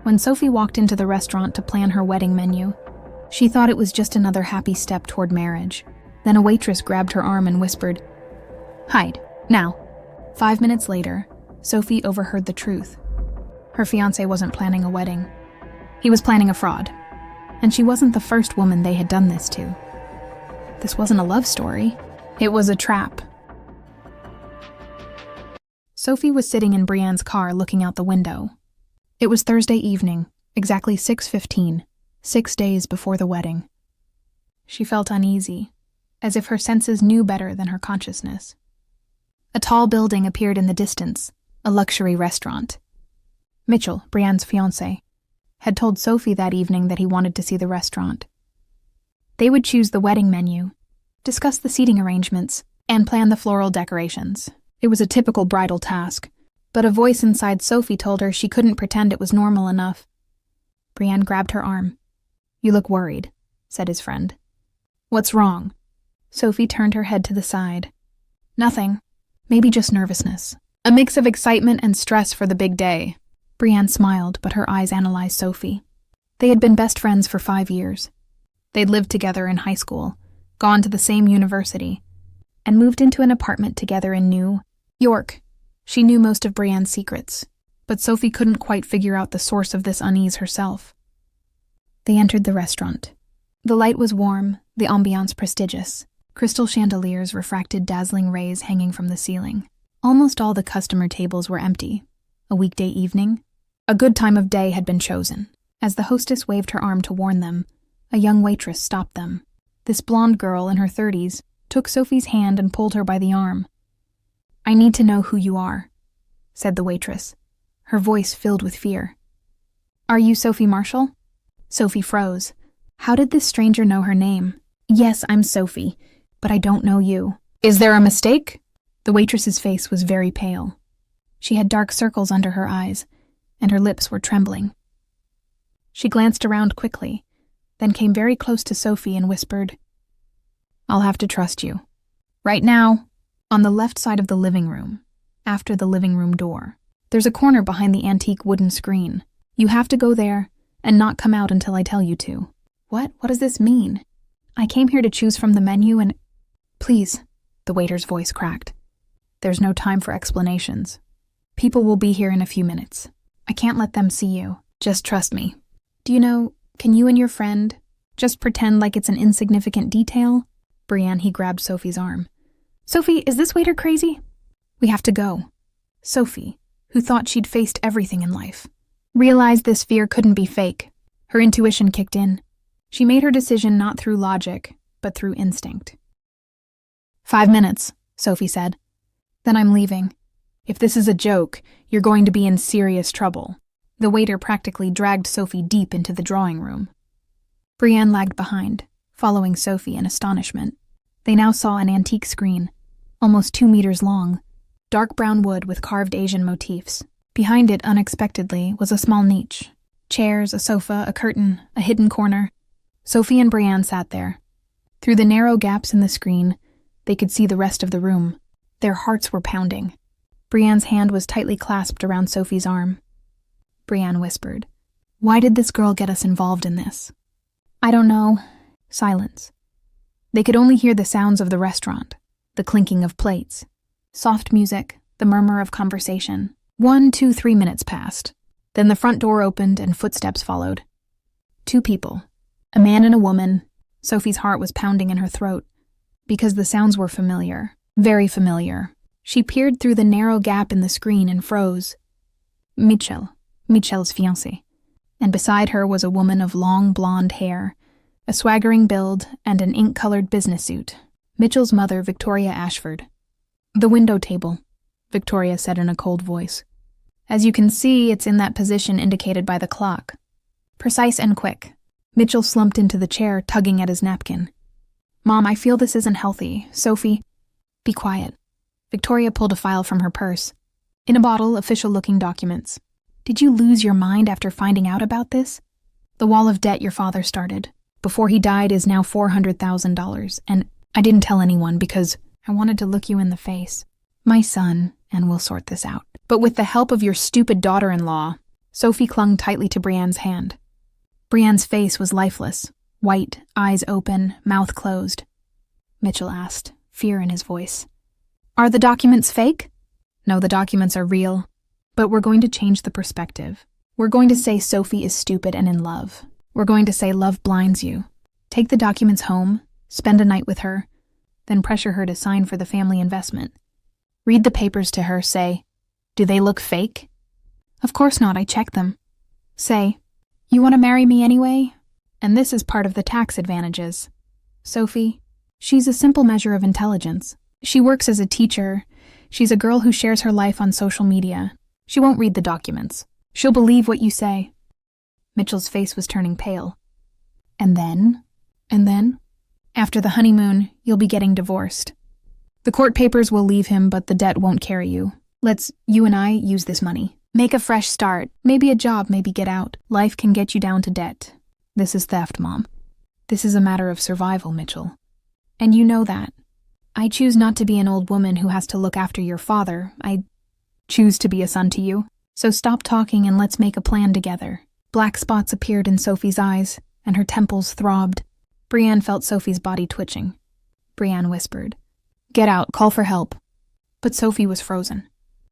When Sophie walked into the restaurant to plan her wedding menu, she thought it was just another happy step toward marriage. Then a waitress grabbed her arm and whispered, "Hide, now." 5 minutes later, Sophie overheard the truth. Her fiancé wasn't planning a wedding. He was planning a fraud. And she wasn't the first woman they had done this to. This wasn't a love story. It was a trap. Sophie was sitting in Brienne's car looking out the window. It was Thursday evening, exactly 6:15, 6 days before the wedding. She felt uneasy, as if her senses knew better than her consciousness. A tall building appeared in the distance, a luxury restaurant. Mitchell, Brienne's fiancé, had told Sophie that evening that he wanted to see the restaurant. They would choose the wedding menu, discuss the seating arrangements, and plan the floral decorations. It was a typical bridal task, but a voice inside Sophie told her she couldn't pretend it was normal enough. Brienne grabbed her arm. "You look worried," said his friend. "What's wrong?" Sophie turned her head to the side. "Nothing. Maybe just nervousness. A mix of excitement and stress for the big day." Brienne smiled, but her eyes analyzed Sophie. They had been best friends for 5 years. They'd lived together in high school, gone to the same university, and moved into an apartment together in New York. She knew most of Brienne's secrets, but Sophie couldn't quite figure out the source of this unease herself. They entered the restaurant. The light was warm, the ambiance prestigious. Crystal chandeliers refracted dazzling rays hanging from the ceiling. Almost all the customer tables were empty. A weekday evening, a good time of day had been chosen. As the hostess waved her arm to warn them, a young waitress stopped them. This blonde girl in her 30s took Sophie's hand and pulled her by the arm. "I need to know who you are," said the waitress, her voice filled with fear. "Are you Sophie Marshall?" Sophie froze. How did this stranger know her name? "Yes, I'm Sophie, but I don't know you." "Is there a mistake?" The waitress's face was very pale. She had dark circles under her eyes, and her lips were trembling. She glanced around quickly, then came very close to Sophie and whispered, "I'll have to trust you. Right now, on the left side of the living room, after the living room door, there's a corner behind the antique wooden screen. You have to go there and not come out until I tell you to." What does this mean? "I came here to choose from the menu and—" "Please," the waiter's voice cracked. "There's no time for explanations. People will be here in a few minutes. I can't let them see you. Just trust me. Do you know, can you and your friend just pretend like it's an insignificant detail?" Brienne, he grabbed Sophie's arm. "Sophie, is this waiter crazy?" "We have to go." Sophie, who thought she'd faced everything in life, realized this fear couldn't be fake. Her intuition kicked in. She made her decision not through logic, but through instinct. "5 minutes, Sophie said. "Then I'm leaving. If this is a joke, you're going to be in serious trouble." The waiter practically dragged Sophie deep into the drawing room. Brienne lagged behind, following Sophie in astonishment. They now saw an antique screen, almost 2 meters long, dark brown wood with carved Asian motifs. Behind it, unexpectedly, was a small niche. Chairs, a sofa, a curtain, a hidden corner. Sophie and Brienne sat there. Through the narrow gaps in the screen, they could see the rest of the room. Their hearts were pounding. Brienne's hand was tightly clasped around Sophie's arm. Brienne whispered, "Why did this girl get us involved in this?" "I don't know." Silence. They could only hear the sounds of the restaurant, the clinking of plates, soft music, the murmur of conversation. 1, 2, 3 minutes passed. Then the front door opened and footsteps followed. 2 people, a man and a woman. Sophie's heart was pounding in her throat, because the sounds were familiar, very familiar. She peered through the narrow gap in the screen and froze. Michel's fiancé. And beside her was a woman of long blonde hair, a swaggering build, and an ink-colored business suit. Mitchell's mother, Victoria Ashford. "The window table," Victoria said in a cold voice. "As you can see, it's in that position indicated by the clock. Precise and quick." Mitchell slumped into the chair, tugging at his napkin. "Mom, I feel this isn't healthy. Sophie—" "Be quiet." Victoria pulled a file from her purse. In a bottle, official-looking documents. "Did you lose your mind after finding out about this? The wall of debt your father started before he died is now $400,000, and I didn't tell anyone because I wanted to look you in the face. My son, and we'll sort this out. But with the help of your stupid daughter-in-law," Sophie clung tightly to Brienne's hand. Brienne's face was lifeless, white, eyes open, mouth closed. Mitchell asked, fear in his voice. Are the documents fake? No, the documents are real. But we're going to change the perspective. We're going to say Sophie is stupid and in love. We're going to say love blinds you. Take the documents home, spend a night with her, then pressure her to sign for the family investment. Read the papers to her, say, do they look fake? Of course not, I checked them. Say, you want to marry me anyway? And this is part of the tax advantages. Sophie, she's a simple measure of intelligence. She works as a teacher. She's a girl who shares her life on social media. She won't read the documents. She'll believe what you say. Mitchell's face was turning pale. And then? After the honeymoon, you'll be getting divorced. The court papers will leave him, but the debt won't carry you. Let's, you and I, use this money. Make a fresh start. Maybe a job, maybe get out. Life can get you down to debt. This is theft, Mom. This is a matter of survival, Mitchell. And you know that. I choose not to be an old woman who has to look after your father. I choose to be a son to you. So stop talking and let's make a plan together. Black spots appeared in Sophie's eyes, and her temples throbbed. Brienne felt Sophie's body twitching. Brienne whispered, "Get out, call for help." But Sophie was frozen.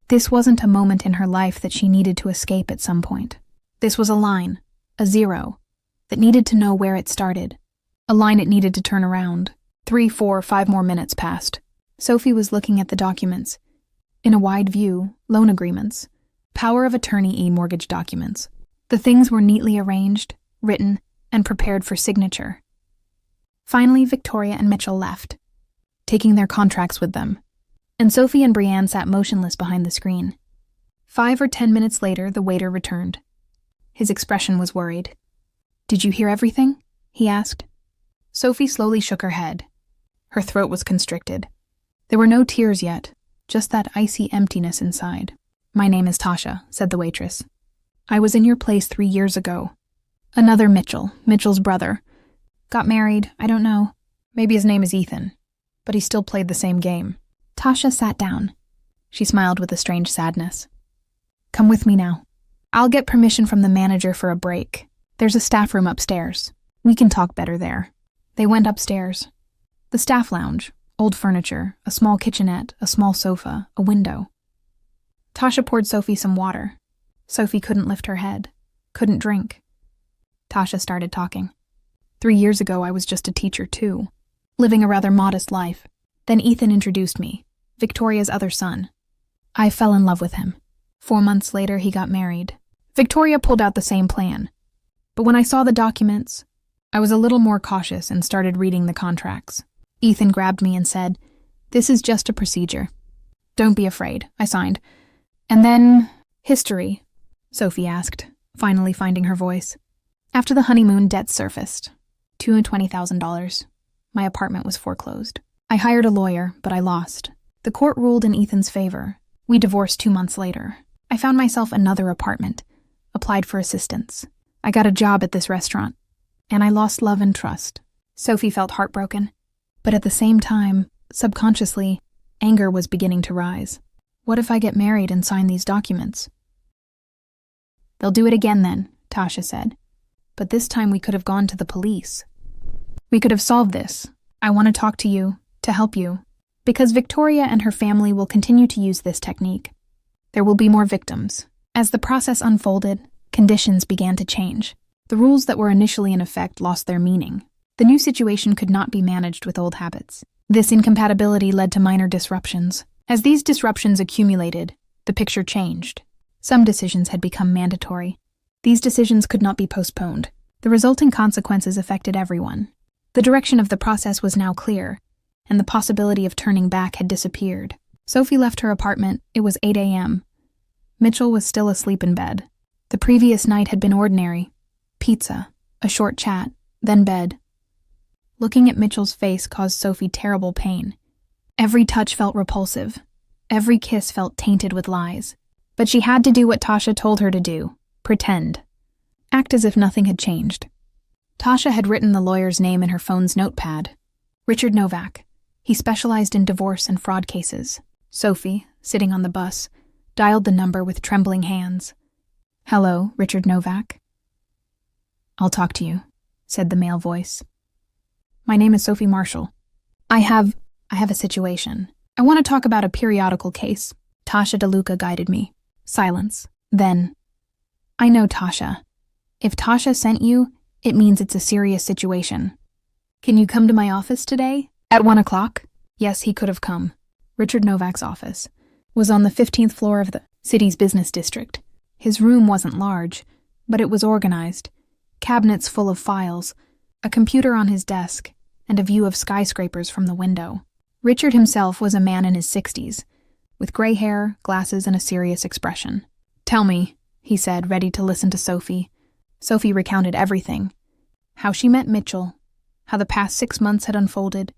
This wasn't a moment in her life that she needed to escape at some point. This was a line, a zero, that needed to know where it started. A line it needed to turn around. 3, 4, 5 more minutes passed. Sophie was looking at the documents. In a wide view, loan agreements, power of attorney e-mortgage documents. The things were neatly arranged, written, and prepared for signature. Finally, Victoria and Mitchell left, taking their contracts with them, and Sophie and Brienne sat motionless behind the screen. 5 or 10 minutes later, the waiter returned. His expression was worried. "Did you hear everything?" he asked. Sophie slowly shook her head. Her throat was constricted. There were no tears yet, just that icy emptiness inside. "My name is Tasha," said the waitress. "I was in your place 3 years ago. Another Mitchell, Mitchell's brother. Got married, I don't know. Maybe his name is Ethan. But he still played the same game." Tasha sat down. She smiled with a strange sadness. "Come with me now. I'll get permission from the manager for a break. There's a staff room upstairs. We can talk better there." They went upstairs. The staff lounge, old furniture, a small kitchenette, a small sofa, a window. Tasha poured Sophie some water. Sophie couldn't lift her head, couldn't drink. Tasha started talking. 3 years ago, I was just a teacher too, living a rather modest life. Then Ethan introduced me, Victoria's other son. I fell in love with him. 4 months later, he got married. Victoria pulled out the same plan. But when I saw the documents, I was a little more cautious and started reading the contracts. Ethan grabbed me and said, "This is just a procedure. Don't be afraid," I signed. "And then, history?" Sophie asked, finally finding her voice. After the honeymoon, debts surfaced. $220,000. My apartment was foreclosed. I hired a lawyer, but I lost. The court ruled in Ethan's favor. We divorced 2 months later. I found myself another apartment, applied for assistance. I got a job at this restaurant, and I lost love and trust. Sophie felt heartbroken, but at the same time, subconsciously, anger was beginning to rise. What if I get married and sign these documents? "They'll do it again then," Tasha said. "But this time we could have gone to the police. We could have solved this. I want to talk to you, to help you, because Victoria and her family will continue to use this technique. There will be more victims." As the process unfolded, conditions began to change. The rules that were initially in effect lost their meaning. The new situation could not be managed with old habits. This incompatibility led to minor disruptions. As these disruptions accumulated, the picture changed. Some decisions had become mandatory. These decisions could not be postponed. The resulting consequences affected everyone. The direction of the process was now clear, and the possibility of turning back had disappeared. Sophie left her apartment. It was 8 a.m. Mitchell was still asleep in bed. The previous night had been ordinary. Pizza, a short chat, then bed. Looking at Mitchell's face caused Sophie terrible pain. Every touch felt repulsive. Every kiss felt tainted with lies. But she had to do what Tasha told her to do. Pretend. Act as if nothing had changed. Tasha had written the lawyer's name in her phone's notepad. Richard Novak. He specialized in divorce and fraud cases. Sophie, sitting on the bus, dialed the number with trembling hands. Hello, Richard Novak. I'll talk to you, said the male voice. My name is Sophie Marshall. I have a situation. I want to talk about a periodical case. Tasha DeLuca guided me. Silence. Then, I know Tasha. If Tasha sent you, it means it's a serious situation. Can you come to my office today? At 1 o'clock? Yes, he could have come. Richard Novak's office was on the 15th floor of the city's business district. His room wasn't large, but it was organized. Cabinets full of files, a computer on his desk, and a view of skyscrapers from the window. Richard himself was a man in his 60s, with gray hair, glasses, and a serious expression. Tell me, he said, ready to listen to Sophie. Sophie recounted everything. How she met Mitchell, how the past 6 months had unfolded,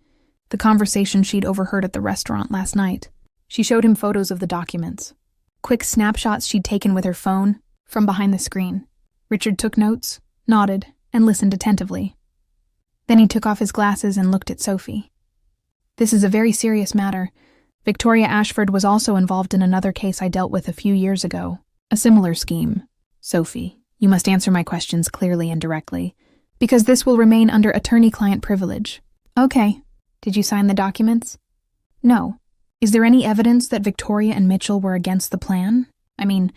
the conversation she'd overheard at the restaurant last night. She showed him photos of the documents, quick snapshots she'd taken with her phone from behind the screen. Richard took notes, nodded, and listened attentively. Then he took off his glasses and looked at Sophie. This is a very serious matter. Victoria Ashford was also involved in another case I dealt with a few years ago. A similar scheme. Sophie, you must answer my questions clearly and directly, because this will remain under attorney-client privilege. Okay. Did you sign the documents? No. Is there any evidence that Victoria and Mitchell were against the plan? I mean,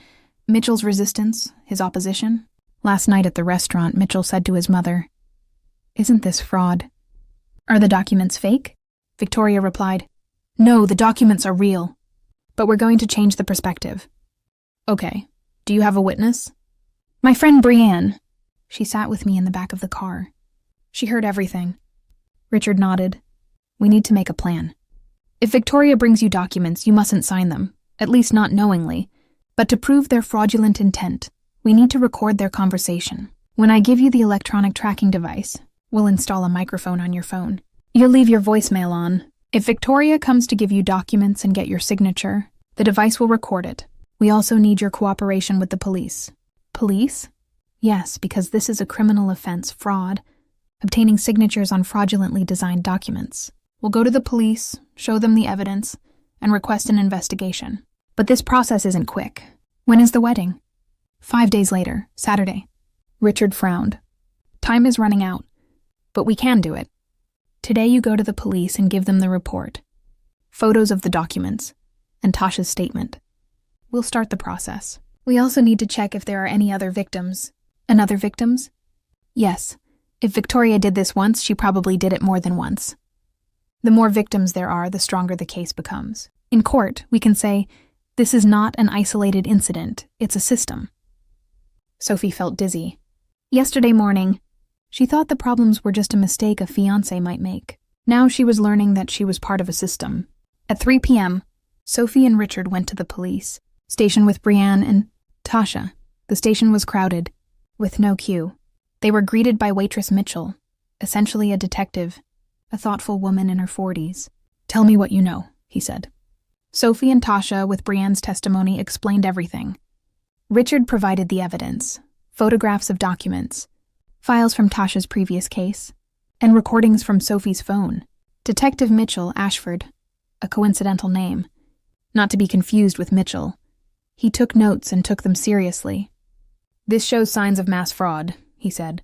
Mitchell's resistance, his opposition? Last night at the restaurant, Mitchell said to his mother, "Isn't this fraud? Are the documents fake?" Victoria replied, "No, the documents are real. But we're going to change the perspective." Okay. Do you have a witness? My friend Brienne. She sat with me in the back of the car. She heard everything. Richard nodded. We need to make a plan. If Victoria brings you documents, you mustn't sign them, at least not knowingly. But to prove their fraudulent intent, we need to record their conversation. When I give you the electronic tracking device, we'll install a microphone on your phone. You'll leave your voicemail on. If Victoria comes to give you documents and get your signature, the device will record it. We also need your cooperation with the police. Police? Yes, because this is a criminal offense, fraud, obtaining signatures on fraudulently designed documents. We'll go to the police, show them the evidence, and request an investigation. But this process isn't quick. When is the wedding? 5 days later, Saturday. Richard frowned. Time is running out, but we can do it. Today you go to the police and give them the report, photos of the documents, and Tasha's statement. We'll start the process. We also need to check if there are any other victims. And other victims? Yes. If Victoria did this once, she probably did it more than once. The more victims there are, the stronger the case becomes. In court, we can say, this is not an isolated incident, it's a system. Sophie felt dizzy. Yesterday morning, she thought the problems were just a mistake a fiancé might make. Now she was learning that she was part of a system. At 3 p.m., Sophie and Richard went to the police station with Brienne and Tasha. The station was crowded, with no queue. They were greeted by waitress Mitchell, essentially a detective, a thoughtful woman in her 40s. Tell me what you know, he said. Sophie and Tasha, with Brienne's testimony, explained everything. Richard provided the evidence, photographs of documents, files from Tasha's previous case, and recordings from Sophie's phone. Detective Mitchell Ashford, a coincidental name, not to be confused with Mitchell. He took notes and took them seriously. This shows signs of mass fraud, he said.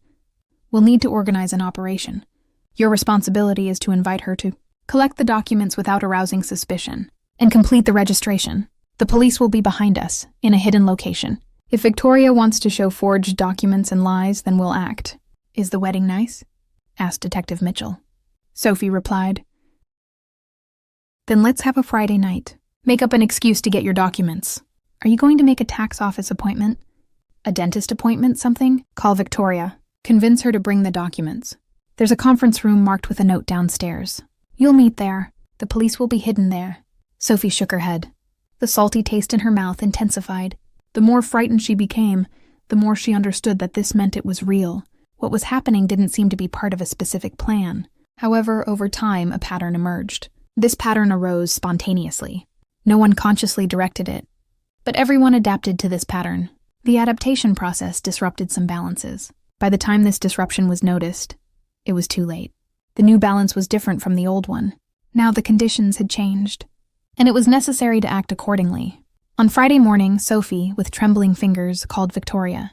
We'll need to organize an operation. Your responsibility is to invite her to collect the documents without arousing suspicion and complete the registration. The police will be behind us, in a hidden location. If Victoria wants to show forged documents and lies, then we'll act. Is the wedding nice? Asked Detective Mitchell. Sophie replied. Then let's have a Friday night. Make up an excuse to get your documents. Are you going to make a tax office appointment? A dentist appointment, something? Call Victoria. Convince her to bring the documents. There's a conference room marked with a note downstairs. You'll meet there. The police will be hidden there. Sophie shook her head. The salty taste in her mouth intensified. The more frightened she became, the more she understood that this meant it was real. What was happening didn't seem to be part of a specific plan. However, over time, a pattern emerged. This pattern arose spontaneously. No one consciously directed it. But everyone adapted to this pattern. The adaptation process disrupted some balances. By the time this disruption was noticed, it was too late. The new balance was different from the old one. Now the conditions had changed, and it was necessary to act accordingly. On Friday morning, Sophie, with trembling fingers, called Victoria.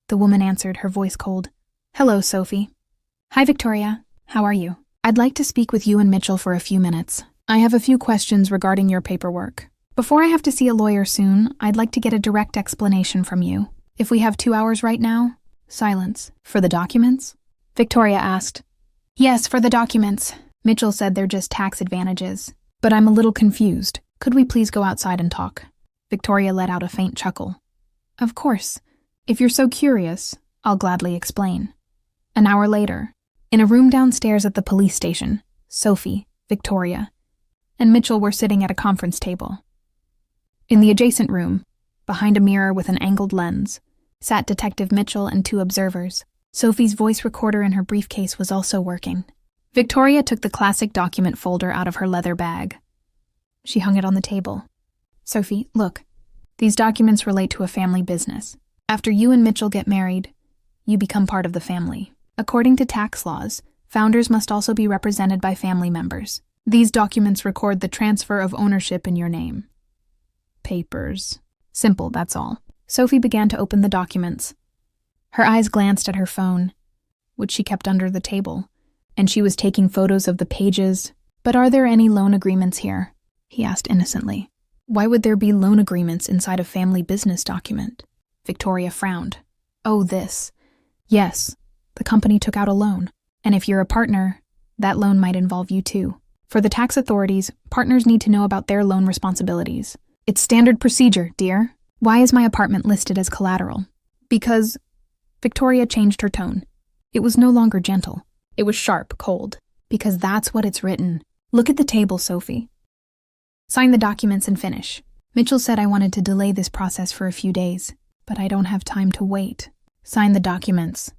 The woman answered, her voice cold. "Hello, Sophie." "Hi, Victoria. How are you? I'd like to speak with you and Mitchell for a few minutes. I have a few questions regarding your paperwork. Before I have to see a lawyer soon, I'd like to get a direct explanation from you. If we have 2 hours right now?" Silence. "For the documents?" Victoria asked. "Yes, for the documents." Mitchell said they're just tax advantages. "But I'm a little confused. Could we please go outside and talk?" Victoria let out a faint chuckle. "Of course. If you're so curious, I'll gladly explain." An hour later, in a room downstairs at the police station, Sophie, Victoria, and Mitchell were sitting at a conference table. In the adjacent room, behind a mirror with an angled lens, sat Detective Mitchell and 2 observers. Sophie's voice recorder in her briefcase was also working. Victoria took the classic document folder out of her leather bag. She hung it on the table. "Sophie, look. These documents relate to a family business. After you and Mitchell get married, you become part of the family. According to tax laws, founders must also be represented by family members. These documents record the transfer of ownership in your name." Papers. Simple, that's all. Sophie began to open the documents. Her eyes glanced at her phone, which she kept under the table, and she was taking photos of the pages. "But are there any loan agreements here?" he asked innocently. "Why would there be loan agreements inside a family business document?" Victoria frowned. "Oh, this. Yes, the company took out a loan, and if you're a partner, that loan might involve you too. For the tax authorities, partners need to know about their loan responsibilities. It's standard procedure, dear. Why is my apartment listed as collateral?" "Because..." Victoria changed her tone. It was no longer gentle. It was sharp, cold. "Because that's what it's written. Look at the table, Sophie. Sign the documents and finish. Mitchell said I wanted to delay this process for a few days, but I don't have time to wait. Sign the documents."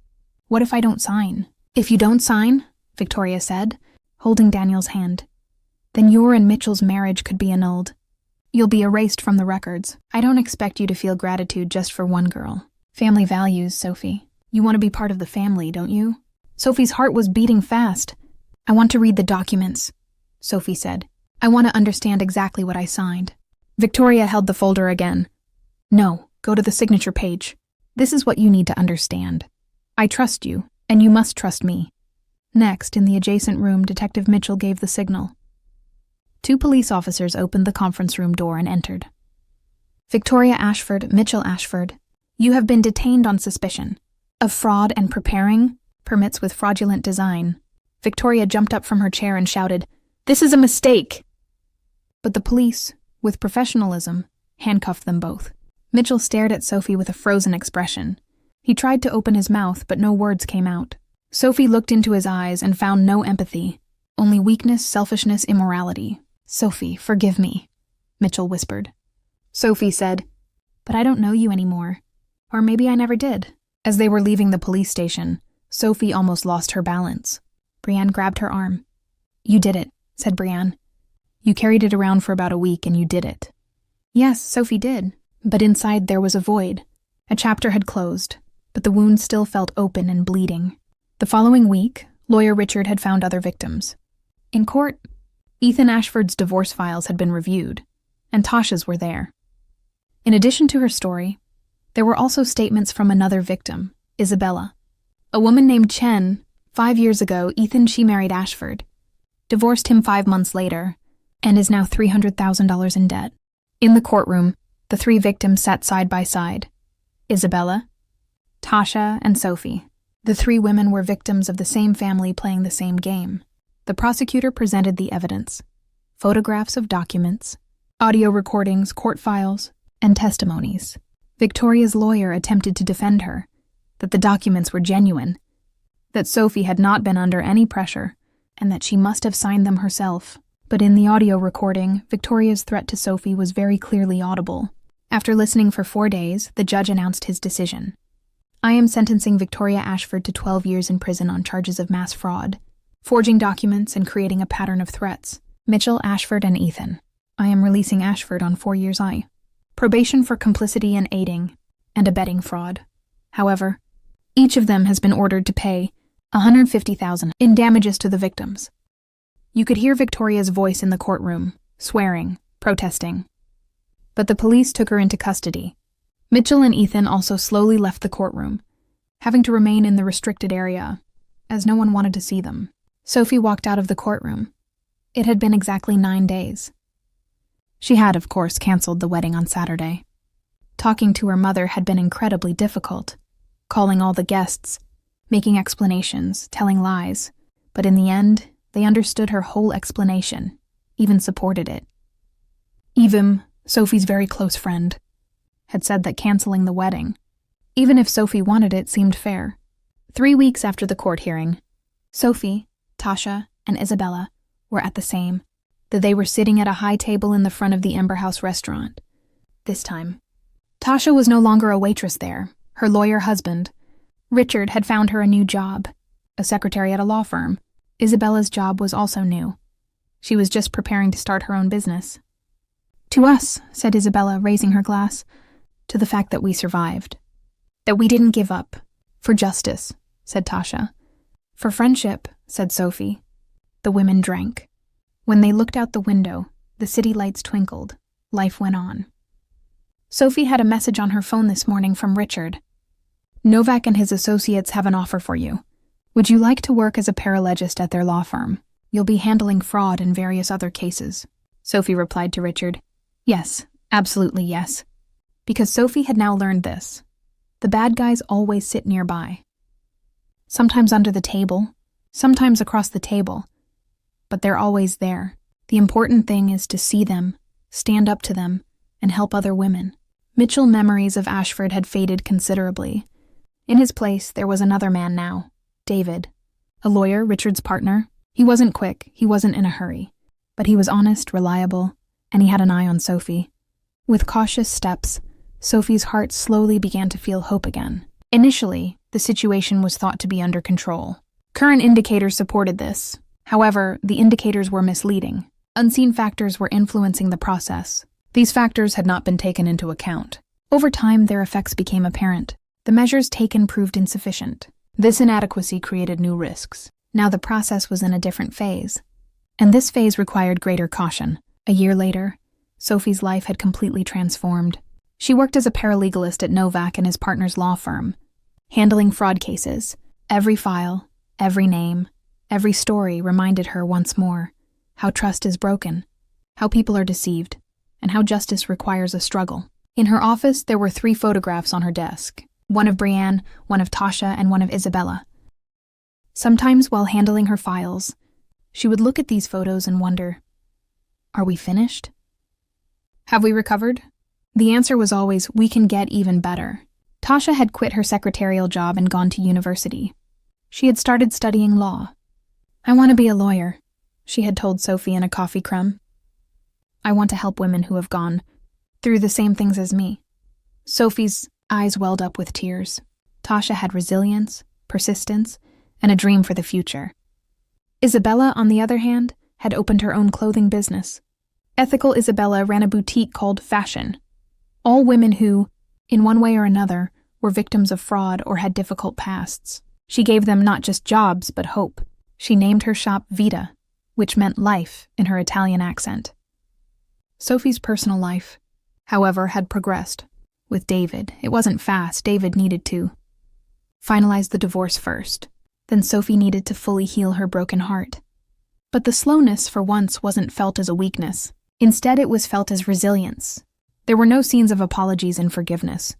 "What if I don't sign?" "If you don't sign," Victoria said, holding Daniel's hand, "then your and Mitchell's marriage could be annulled. You'll be erased from the records. I don't expect you to feel gratitude just for one girl. Family values, Sophie. You want to be part of the family, don't you?" Sophie's heart was beating fast. "I want to read the documents," Sophie said. "I want to understand exactly what I signed." Victoria held the folder again. "No, go to the signature page. This is what you need to understand. I trust you, and you must trust me." Next, in the adjacent room, Detective Mitchell gave the signal. 2 police officers opened the conference room door and entered. "Victoria Ashford, Mitchell Ashford, you have been detained on suspicion of fraud and preparing permits with fraudulent design." Victoria jumped up from her chair and shouted, "This is a mistake!" But the police, with professionalism, handcuffed them both. Mitchell stared at Sophie with a frozen expression. He tried to open his mouth, but no words came out. Sophie looked into his eyes and found no empathy, only weakness, selfishness, immorality. "Sophie, forgive me," Mitchell whispered. Sophie said, "But I don't know you anymore. Or maybe I never did." As they were leaving the police station, Sophie almost lost her balance. Brienne grabbed her arm. "You did it," said Brienne. "You carried it around for about a week and you did it." Yes, Sophie did. But inside there was a void. A chapter had closed, but the wound still felt open and bleeding. The following week, lawyer Richard had found other victims. In court, Ethan Ashford's divorce files had been reviewed, and Tasha's were there. In addition to her story, there were also statements from another victim, Isabella. A woman named Chen. 5 years ago, she married Ashford, divorced him 5 months later, and is now $300,000 in debt. In the courtroom, the 3 victims sat side by side. Isabella, Tasha, and Sophie. The 3 women were victims of the same family playing the same game. The prosecutor presented the evidence: photographs of documents, audio recordings, court files, and testimonies. Victoria's lawyer attempted to defend her, that the documents were genuine, that Sophie had not been under any pressure, and that she must have signed them herself. But in the audio recording, Victoria's threat to Sophie was very clearly audible. After listening for 4 days, the judge announced his decision. "I am sentencing Victoria Ashford to 12 years in prison on charges of mass fraud, forging documents and creating a pattern of threats. Mitchell, Ashford, and Ethan. I am releasing Ashford on 4 years' probation for complicity in aiding and abetting fraud. However, each of them has been ordered to pay $150,000 in damages to the victims." You could hear Victoria's voice in the courtroom, swearing, protesting. but the police took her into custody. Mitchell and Ethan also slowly left the courtroom, having to remain in the restricted area, as no one wanted to see them. Sophie walked out of the courtroom. It had been exactly 9 days. She had, of course, canceled the wedding on Saturday. Talking to her mother had been incredibly difficult, calling all the guests, making explanations, telling lies, but in the end, they understood her whole explanation, even supported it. Evim, Sophie's very close friend, had said that canceling the wedding, even if Sophie wanted it, seemed fair. 3 weeks after the court hearing, Sophie, Tasha, and Isabella were at the same, that they were sitting at a high table in the front of the Ember House restaurant. This time, Tasha was no longer a waitress there. Her lawyer husband, Richard, had found her a new job, a secretary at a law firm. Isabella's job was also new. She was just preparing to start her own business. "To us," said Isabella, raising her glass, "to the fact that we survived. That we didn't give up. For justice," said Tasha. "For friendship," said Sophie. The women drank. When they looked out the window, the city lights twinkled. Life went on. Sophie had a message on her phone this morning from Richard. "Novak and his associates have an offer for you. Would you like to work as a paralegist at their law firm? You'll be handling fraud and various other cases." Sophie replied to Richard, "Yes, absolutely yes." Because Sophie had now learned this. The bad guys always sit nearby. Sometimes under the table, sometimes across the table. But they're always there. The important thing is to see them, stand up to them, and help other women. Mitchell's memories of Ashford had faded considerably. In his place, there was another man now, David, a lawyer, Richard's partner. He wasn't quick, he wasn't in a hurry, but he was honest, reliable, and he had an eye on Sophie. With cautious steps, Sophie's heart slowly began to feel hope again. Initially, the situation was thought to be under control. Current indicators supported this. However, the indicators were misleading. Unseen factors were influencing the process. These factors had not been taken into account. Over time, their effects became apparent. The measures taken proved insufficient. This inadequacy created new risks. Now the process was in a different phase. And this phase required greater caution. A year later, Sophie's life had completely transformed. She worked as a paralegalist at Novak and his partner's law firm, handling fraud cases. Every file, every name, every story reminded her once more how trust is broken, how people are deceived, and how justice requires a struggle. In her office, there were 3 photographs on her desk, one of Brienne, one of Tasha, and one of Isabella. Sometimes while handling her files, she would look at these photos and wonder, are we finished? Have we recovered? The answer was always, we can get even better. Tasha had quit her secretarial job and gone to university. She had started studying law. "I want to be a lawyer," she had told Sophie in a coffee crumb. "I want to help women who have gone through the same things as me." Sophie's eyes welled up with tears. Tasha had resilience, persistence, and a dream for the future. Isabella, on the other hand, had opened her own clothing business. Ethical Isabella ran a boutique called Fashion. All women who, in one way or another, were victims of fraud or had difficult pasts. She gave them not just jobs, but hope. She named her shop Vita, which meant life in her Italian accent. Sophie's personal life, however, had progressed. With David, it wasn't fast. David needed to finalize the divorce first. Then Sophie needed to fully heal her broken heart. But the slowness, for once, wasn't felt as a weakness. Instead, it was felt as resilience. There were no scenes of apologies and forgiveness,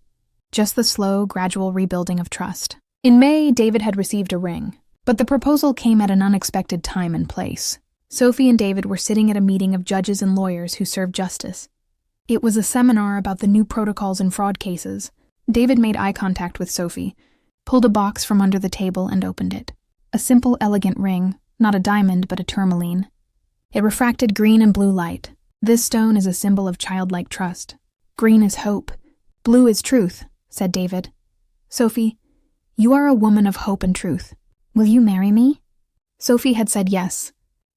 just the slow, gradual rebuilding of trust. In May, David had received a ring, but the proposal came at an unexpected time and place. Sophie and David were sitting at a meeting of judges and lawyers who serve justice. It was a seminar about the new protocols in fraud cases. David made eye contact with Sophie, pulled a box from under the table and opened it. A simple, elegant ring, not a diamond but a tourmaline. It refracted green and blue light. "This stone is a symbol of childlike trust. Green is hope. Blue is truth," said David. "Sophie, you are a woman of hope and truth. Will you marry me?" Sophie had said yes,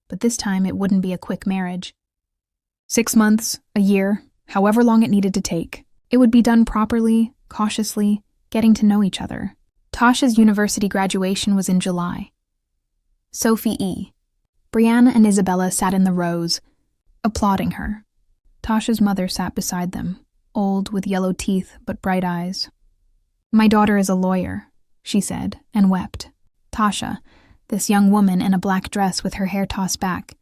but this time it wouldn't be a quick marriage. 6 months, a year, however long it needed to take. It would be done properly, cautiously, getting to know each other. Tasha's university graduation was in July. Sophie E. Brianna and Isabella sat in the rows, applauding her. Tasha's mother sat beside them, old with yellow teeth but bright eyes. "My daughter is a lawyer," she said, and wept. Tasha, this young woman in a black dress with her hair tossed back,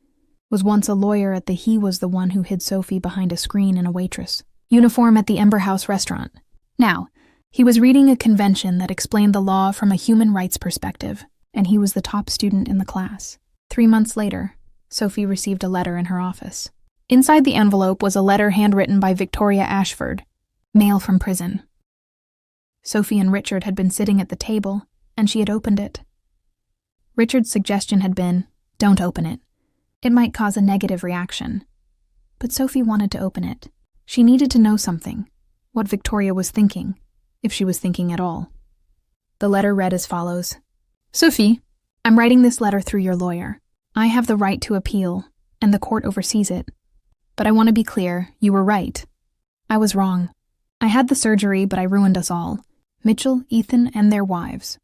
was once a lawyer at the He was the one who hid Sophie behind a screen in a waitress uniform at the Ember House restaurant. Now, he was reading a convention that explained the law from a human rights perspective, and he was the top student in the class. 3 months later, Sophie received a letter in her office. Inside the envelope was a letter handwritten by Victoria Ashford, mail from prison. Sophie and Richard had been sitting at the table, and she had opened it. Richard's suggestion had been, "Don't open it. It might cause a negative reaction." But Sophie wanted to open it. She needed to know something, what Victoria was thinking, if she was thinking at all. The letter read as follows. "Sophie, I'm writing this letter through your lawyer. I have the right to appeal, and the court oversees it. But I want to be clear, you were right. I was wrong. I had the surgery, but I ruined us all. Mitchell, Ethan, and their wives.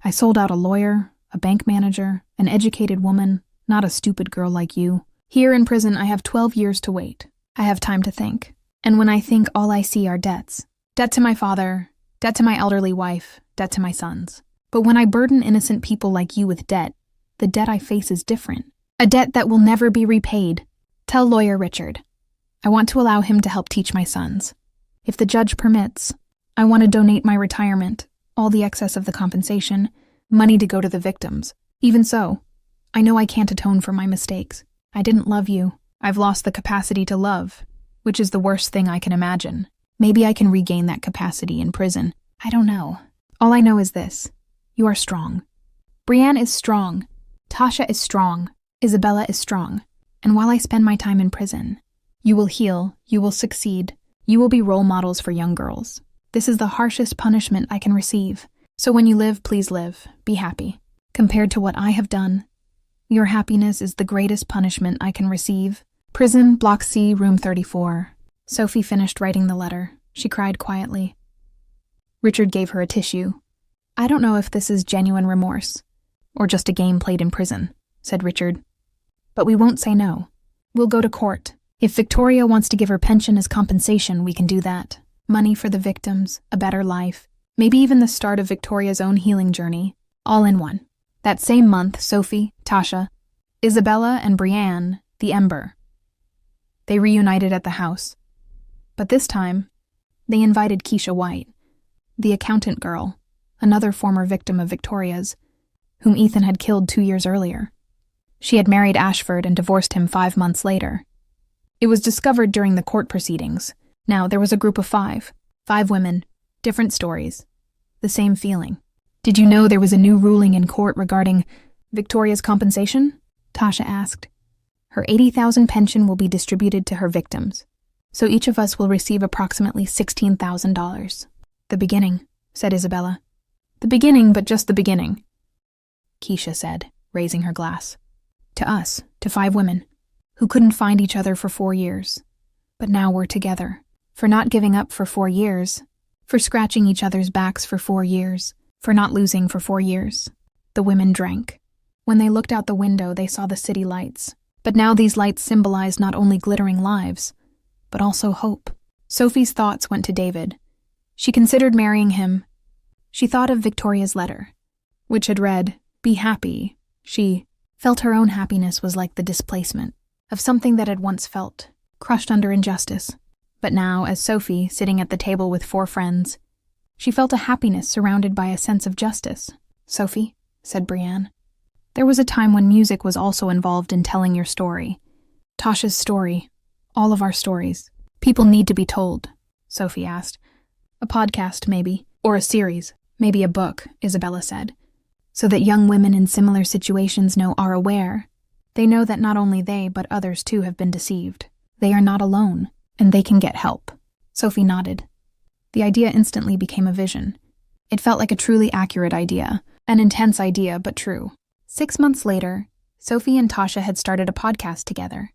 I sold out a lawyer, a bank manager, an educated woman, not a stupid girl like you. Here in prison, I have 12 years to wait. I have time to think. And when I think, all I see are debts. Debt to my father, debt to my elderly wife, debt to my sons. But when I burden innocent people like you with debt, the debt I face is different. A debt that will never be repaid. Tell lawyer Richard. I want to allow him to help teach my sons. If the judge permits, I want to donate my retirement, all the excess of the compensation, money to go to the victims. Even so, I know I can't atone for my mistakes. I didn't love you. I've lost the capacity to love, which is the worst thing I can imagine. Maybe I can regain that capacity in prison. I don't know. All I know is this. You are strong. Brienne is strong. Tasha is strong. Isabella is strong. And while I spend my time in prison, you will heal, you will succeed, you will be role models for young girls. This is the harshest punishment I can receive. So when you live, please live. Be happy. Compared to what I have done, your happiness is the greatest punishment I can receive. Prison, Block C, Room 34. Sophie finished writing the letter. She cried quietly. Richard gave her a tissue. I don't know if this is genuine remorse, or just a game played in prison, said Richard. But we won't say no. We'll go to court. If Victoria wants to give her pension as compensation, we can do that. Money for the victims, a better life, maybe even the start of Victoria's own healing journey, all in one. That same month, Sophie, Tasha, Isabella, and Brienne, the Ember. They reunited at the house. But this time, they invited Keisha White, the accountant girl, another former victim of Victoria's, whom Ethan had killed 2 years earlier. She had married Ashford and divorced him 5 months later. It was discovered during the court proceedings. Now there was a group of 5 women, different stories, the same feeling. Did you know there was a new ruling in court regarding Victoria's compensation? Tasha asked. Her $80,000 pension will be distributed to her victims, so each of us will receive approximately $16,000. The beginning, said Isabella. The beginning, but just the beginning, Keisha said, raising her glass. To us, to 5 women, who couldn't find each other for 4 years. But now we're together, for not giving up for 4 years, for scratching each other's backs for 4 years, for not losing for 4 years. The women drank. When they looked out the window, they saw the city lights. But now these lights symbolized not only glittering lives, but also hope. Sophie's thoughts went to David. She considered marrying him. She thought of Victoria's letter, which had read, "Be happy." She felt her own happiness was like the displacement of something that had once felt, crushed under injustice. But now, as Sophie, sitting at the table with 4 friends, she felt a happiness surrounded by a sense of justice. Sophie, said Brienne, there was a time when music was also involved in telling your story. Tasha's story, all of our stories. People need to be told, Sophie asked. A podcast, maybe, or a series, maybe a book, Isabella said, so that young women in similar situations are aware. They know that not only they, but others too have been deceived. They are not alone, and they can get help. Sophie nodded. The idea instantly became a vision. It felt like a truly accurate idea, an intense idea, but true. 6 months later, Sophie and Tasha had started a podcast together.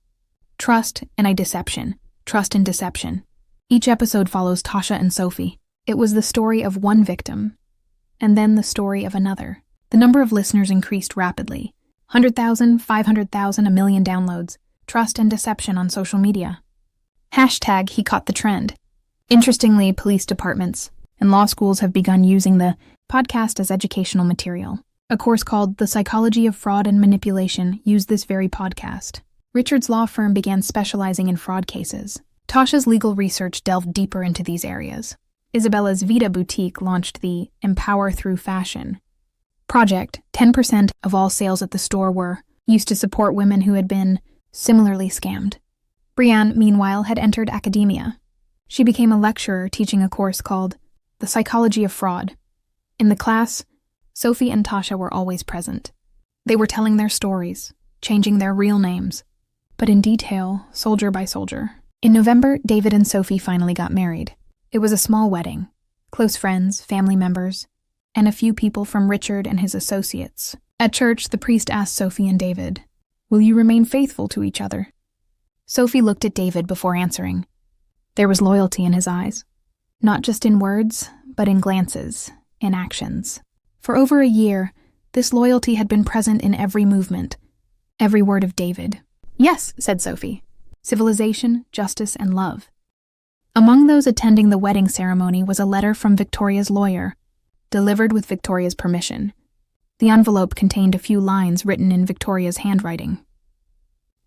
Trust and Deception. Trust and Deception. Each episode follows Tasha and Sophie. It was the story of one victim, and then the story of another. The number of listeners increased rapidly. 100,000, 500,000, 1 million downloads. Trust and Deception on social media. Hashtag he caught the trend. Interestingly, police departments and law schools have begun using the podcast as educational material. A course called The Psychology of Fraud and Manipulation used this very podcast. Richard's law firm began specializing in fraud cases. Tasha's legal research delved deeper into these areas. Isabella's Vita boutique launched the Empower Through Fashion project. 10% of all sales at the store were used to support women who had been similarly scammed. Brienne, meanwhile, had entered academia. She became a lecturer teaching a course called The Psychology of Fraud. In the class, Sophie and Tasha were always present. They were telling their stories, changing their real names, but in detail, soldier by soldier. In November, David and Sophie finally got married. It was a small wedding. Close friends, family members, and a few people from Richard and his associates. At church, the priest asked Sophie and David, "Will you remain faithful to each other?" Sophie looked at David before answering. There was loyalty in his eyes, not just in words, but in glances, in actions. For over a year, this loyalty had been present in every movement, every word of David. "Yes," said Sophie. "Civilization, justice, and love." Among those attending the wedding ceremony was a letter from Victoria's lawyer, delivered with Victoria's permission. The envelope contained a few lines written in Victoria's handwriting.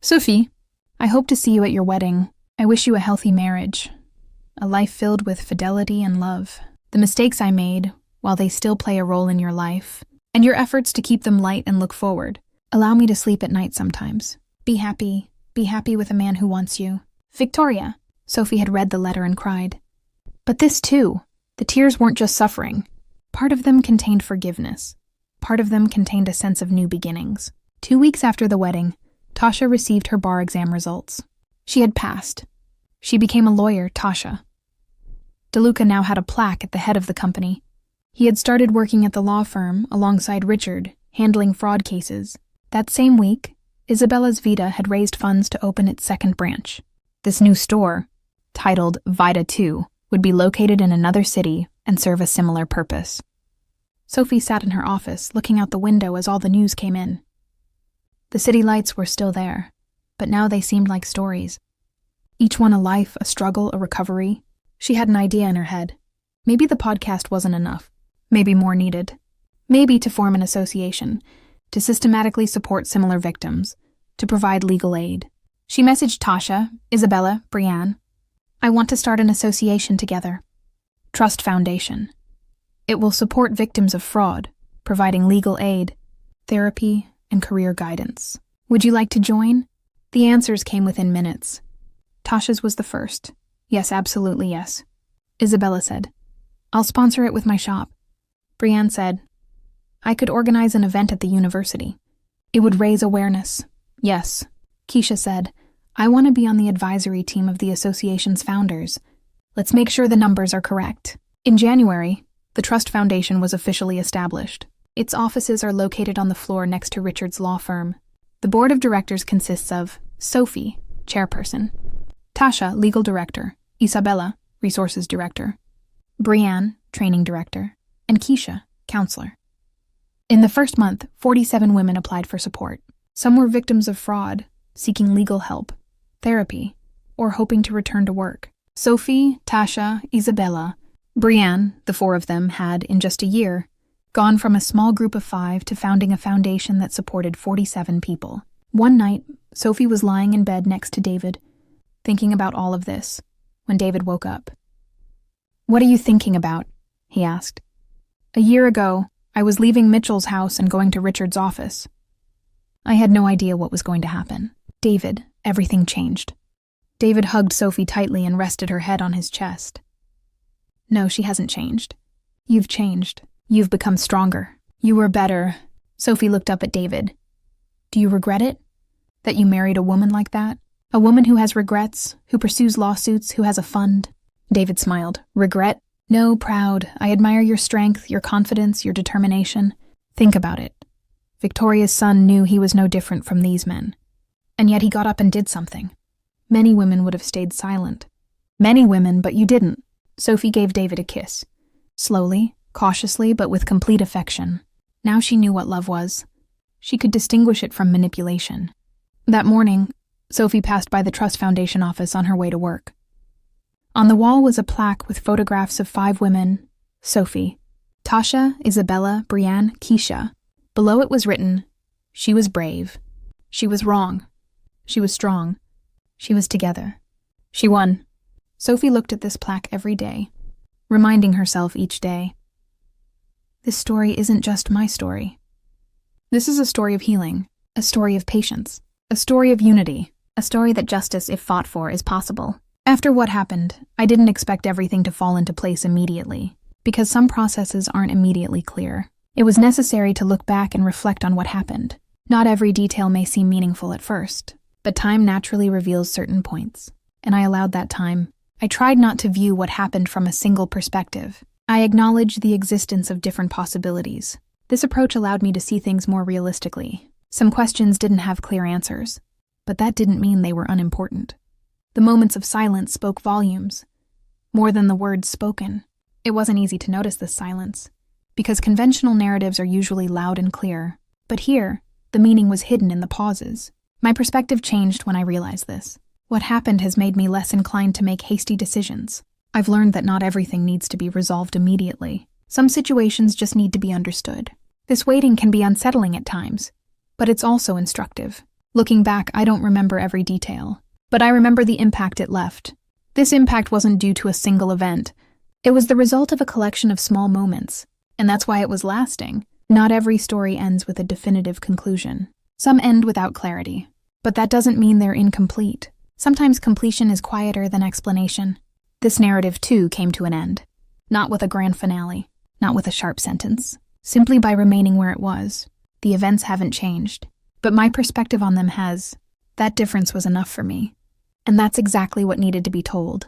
"Sophie, I hope to see you at your wedding. I wish you a healthy marriage, a life filled with fidelity and love. The mistakes I made, while they still play a role in your life, and your efforts to keep them light and look forward, allow me to sleep at night sometimes. Be happy with a man who wants you. Victoria." Sophie had read the letter and cried. But this too, the tears weren't just suffering. Part of them contained forgiveness. Part of them contained a sense of new beginnings. 2 weeks after the wedding, Tasha received her bar exam results. She had passed. She became a lawyer, Tasha. DeLuca now had a plaque at the head of the company. He had started working at the law firm alongside Richard, handling fraud cases. That same week, Isabella's Vita had raised funds to open its second branch. This new store, titled Vita 2, would be located in another city and serve a similar purpose. Sophie sat in her office, looking out the window as all the news came in. The city lights were still there, but now they seemed like stories. Each one a life, a struggle, a recovery. She had an idea in her head. Maybe the podcast wasn't enough. Maybe more needed. Maybe to form an association, to systematically support similar victims, to provide legal aid. She messaged Tasha, Isabella, Brienne. "I want to start an association together. Trust Foundation. It will support victims of fraud, providing legal aid, therapy, and career guidance. Would you like to join?" The answers came within minutes. Tasha's was the first. "Yes, absolutely yes." Isabella said, "I'll sponsor it with my shop." Brienne said, "I could organize an event at the university. It would raise awareness." "Yes." Keisha said, "I want to be on the advisory team of the association's founders. Let's make sure the numbers are correct." In January, the Trust Foundation was officially established. Its offices are located on the floor next to Richard's law firm. The board of directors consists of Sophie, chairperson; Tasha, legal director; Isabella, resources director; Brienne, training director; and Keisha, counselor. In the first month, 47 women applied for support. Some were victims of fraud, seeking legal help, therapy, or hoping to return to work. Sophie, Tasha, Isabella, Brienne, the four of them had, in just a year, gone from a small group of 5 to founding a foundation that supported 47 people. One night, Sophie was lying in bed next to David, thinking about all of this, when David woke up. "What are you thinking about?" he asked. "A year ago, I was leaving Mitchell's house and going to Richard's office. I had no idea what was going to happen. David, everything changed." David hugged Sophie tightly and rested her head on his chest. "No, she hasn't changed. You've changed. You've become stronger. You were better." Sophie looked up at David. "Do you regret it? That you married a woman like that? A woman who has regrets, who pursues lawsuits, who has a fund?" David smiled. "Regret? No, proud. I admire your strength, your confidence, your determination. Think about it. Victoria's son knew he was no different from these men. And yet he got up and did something. Many women would have stayed silent. Many women, but you didn't." Sophie gave David a kiss. Slowly, cautiously, but with complete affection. Now she knew what love was. She could distinguish it from manipulation. That morning, Sophie passed by the Trust Foundation office on her way to work. On the wall was a plaque with photographs of 5 women: Sophie, Tasha, Isabella, Brienne, Keisha. Below it was written, "She was brave. She was wrong. She was strong. She was together. She won." Sophie looked at this plaque every day, reminding herself each day, this story isn't just my story. This is a story of healing, a story of patience, a story of unity, a story that justice, if fought for, is possible. After what happened, I didn't expect everything to fall into place immediately, because some processes aren't immediately clear. It was necessary to look back and reflect on what happened. Not every detail may seem meaningful at first, but time naturally reveals certain points, and I allowed that time. I tried not to view what happened from a single perspective. I acknowledged the existence of different possibilities. This approach allowed me to see things more realistically. Some questions didn't have clear answers, but that didn't mean they were unimportant. The moments of silence spoke volumes, more than the words spoken. It wasn't easy to notice this silence, because conventional narratives are usually loud and clear, but here, the meaning was hidden in the pauses. My perspective changed when I realized this. What happened has made me less inclined to make hasty decisions. I've learned that not everything needs to be resolved immediately. Some situations just need to be understood. This waiting can be unsettling at times, but it's also instructive. Looking back, I don't remember every detail, but I remember the impact it left. This impact wasn't due to a single event. It was the result of a collection of small moments, and that's why it was lasting. Not every story ends with a definitive conclusion. Some end without clarity, but that doesn't mean they're incomplete. Sometimes completion is quieter than explanation. This narrative, too, came to an end. Not with a grand finale, not with a sharp sentence, simply by remaining where it was. The events haven't changed, but my perspective on them has. That difference was enough for me. And that's exactly what needed to be told.